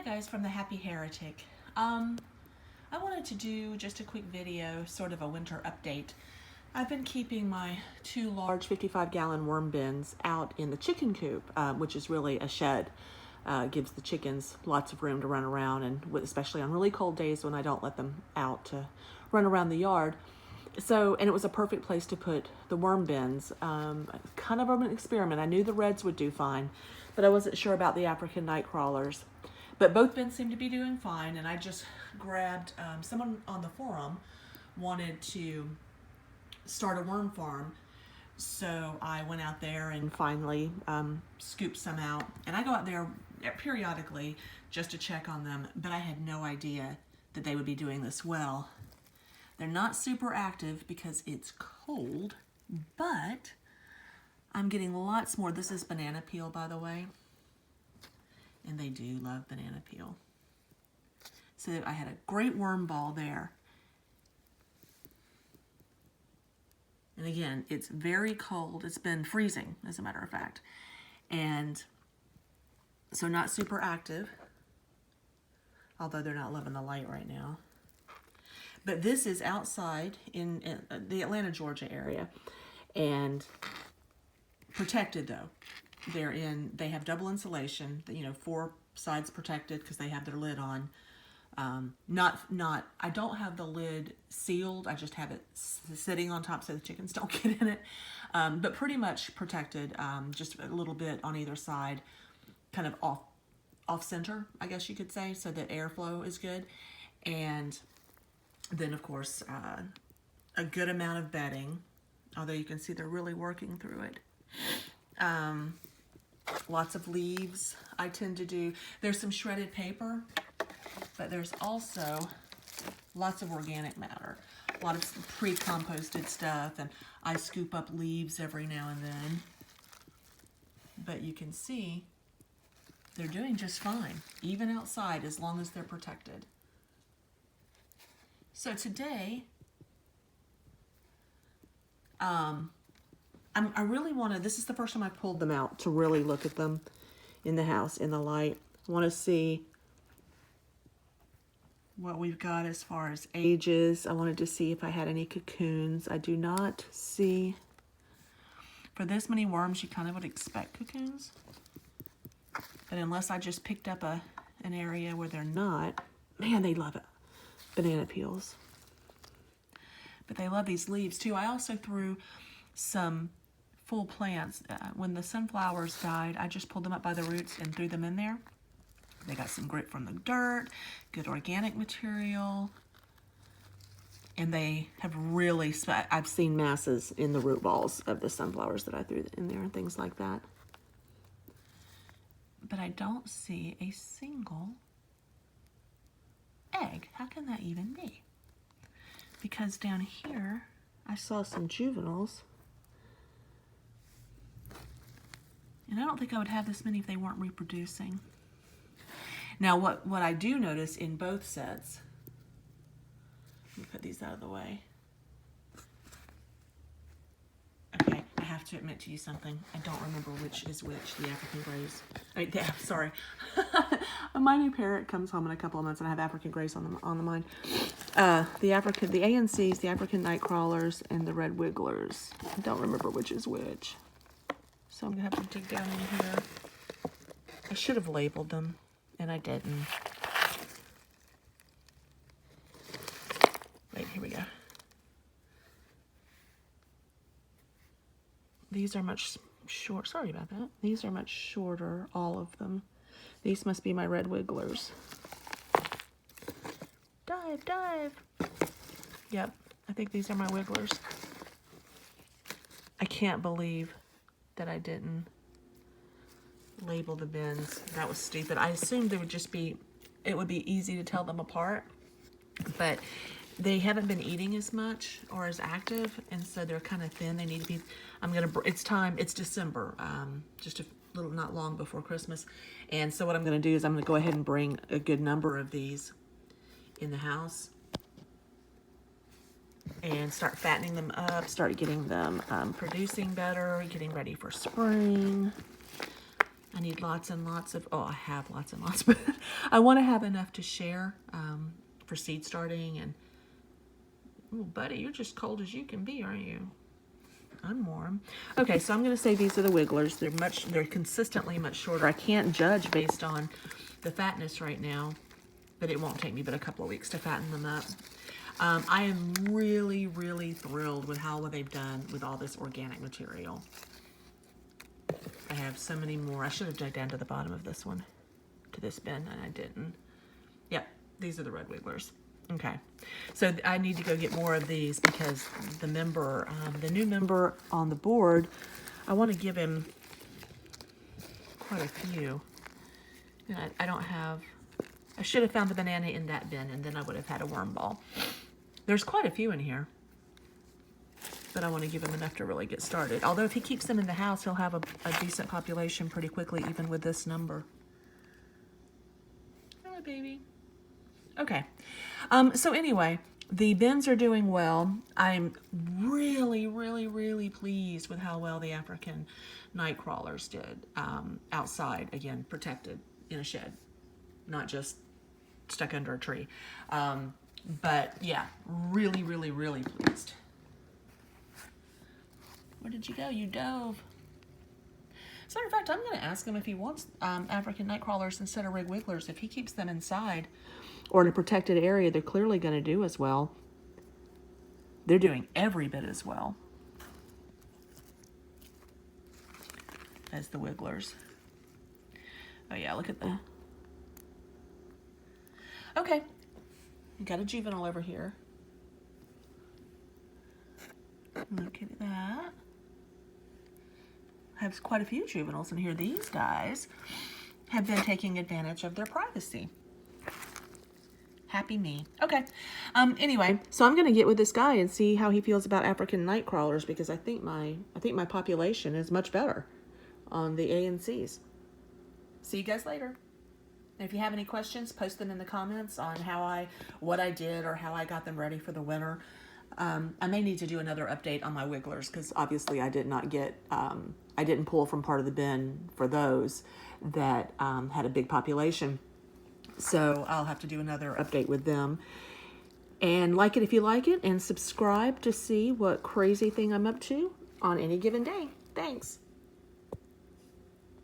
guys from the Happy Heretic. I wanted to do just a quick video, sort of a winter update. I've been keeping my two large 55-gallon worm bins out in the chicken coop, which is really a shed. Gives the chickens lots of room to run around, and especially on really cold days when I don't let them out to run around the yard. And it was a perfect place to put the worm bins. Kind of an experiment. I knew the reds would do fine, but I wasn't sure about the African Nightcrawlers. But both bins seem to be doing fine, and I just grabbed, someone on the forum wanted to start a worm farm. So I went out there and finally scooped some out. And I go out there periodically just to check on them, but I had no idea that they would be doing this well. They're not super active because it's cold, but I'm getting lots more. This is banana peel, by the way. And they do love banana peel. So I had a great worm ball there. And again, it's very cold. It's been freezing, as a matter of fact. And so not super active, although they're not loving the light right now. But this is outside in the Atlanta, Georgia area, and protected though. They have double insulation, four sides protected because they have their lid on. I don't have the lid sealed. I just have it sitting on top so the chickens don't get in it. But pretty much protected, just a little bit on either side, kind of off center, I guess you could say, so that airflow is good. And then of course, a good amount of bedding, although you can see they're really working through it. Lots of leaves I tend to do. There's some shredded paper, but there's also lots of organic matter, a lot of pre-composted stuff, and I scoop up leaves every now and then. But you can see they're doing just fine, even outside, as long as they're protected. So today, I really want to, this is the first time I pulled them out to really look at them in the house, in the light. I want to see what we've got as far as ages. I wanted to see if I had any cocoons. I do not see, for this many worms, you kind of would expect cocoons. But unless I just picked up an area where they're not, man, they love it. Banana peels. But they love these leaves too. I also threw some full plants. When the sunflowers died, I just pulled them up by the roots and threw them in there. They got some grit from the dirt, good organic material, and they have really, I've seen masses in the root balls of the sunflowers that I threw in there and things like that. But I don't see a single egg. How can that even be? Because down here, I saw some juveniles. And I don't think I would have this many if they weren't reproducing. Now, what I do notice in both sets, let me put these out of the way. Okay, I have to admit to you something. I don't remember which is which, the African Grays. Sorry. My new parrot comes home in a couple of months and I have African Grays on the mind. The ANCs, the African Nightcrawlers, and the Red Wigglers. I don't remember which is which. So I'm gonna have to dig down in here. I should have labeled them, and I didn't. Wait, here we go. These are much short. Sorry about that. These are much shorter, all of them. These must be my Red Wigglers. Dive, dive. Yep, I think these are my Wigglers. I can't believe that I didn't label the bins. That was stupid. I assumed it would be easy to tell them apart, but they haven't been eating as much or as active, and so they're kind of thin. They need to be, it's December, just a little, not long before Christmas. And so what I'm gonna do is I'm gonna go ahead and bring a good number of these in the house and start fattening them up, start getting them producing better, getting ready for spring. I need lots and lots of, oh, I have lots and lots, but I want to have enough to share for seed starting. And, oh, buddy, you're just cold as you can be, aren't you? I'm warm. Okay, so I'm going to say these are the wigglers. They're consistently much shorter. I can't judge based on the fatness right now, but it won't take me but a couple of weeks to fatten them up. I am really, really thrilled with how well they've done with all this organic material. I have so many more. I should have dug down to the bottom of this one, to this bin, and I didn't. Yep, these are the red wigglers. Okay, so I need to go get more of these because the member, the new member on the board, I want to give him quite a few. And I don't have, I should have found the banana in that bin, and then I would have had a worm ball. There's quite a few in here, but I want to give him enough to really get started. Although if he keeps them in the house, he'll have a decent population pretty quickly, even with this number. Hello, baby. Okay. So anyway, the bins are doing well. I'm really, really, really pleased with how well the African Nightcrawlers did outside, again, protected in a shed, not just stuck under a tree. But yeah, really, really, really pleased. Where did you go? You dove. As a matter of fact, I'm going to ask him if he wants African Nightcrawlers instead of red wigglers. If he keeps them inside or in a protected area, they're clearly going to do as well. They're doing every bit as well as the wigglers. Oh yeah, look at the... Okay, got a juvenile over here. Look at that. I have quite a few juveniles in here. These guys have been taking advantage of their privacy. Happy me. Okay. Anyway, so I'm going to get with this guy and see how he feels about African Nightcrawlers, because I think my population is much better on the A and C's. See you guys later. And if you have any questions, post them in the comments on what I did or how I got them ready for the winter. I may need to do another update on my wigglers because obviously I did not get, I didn't pull from part of the bin for those that had a big population. So I'll have to do another update with them. And like it if you like it, and subscribe to see what crazy thing I'm up to on any given day. Thanks.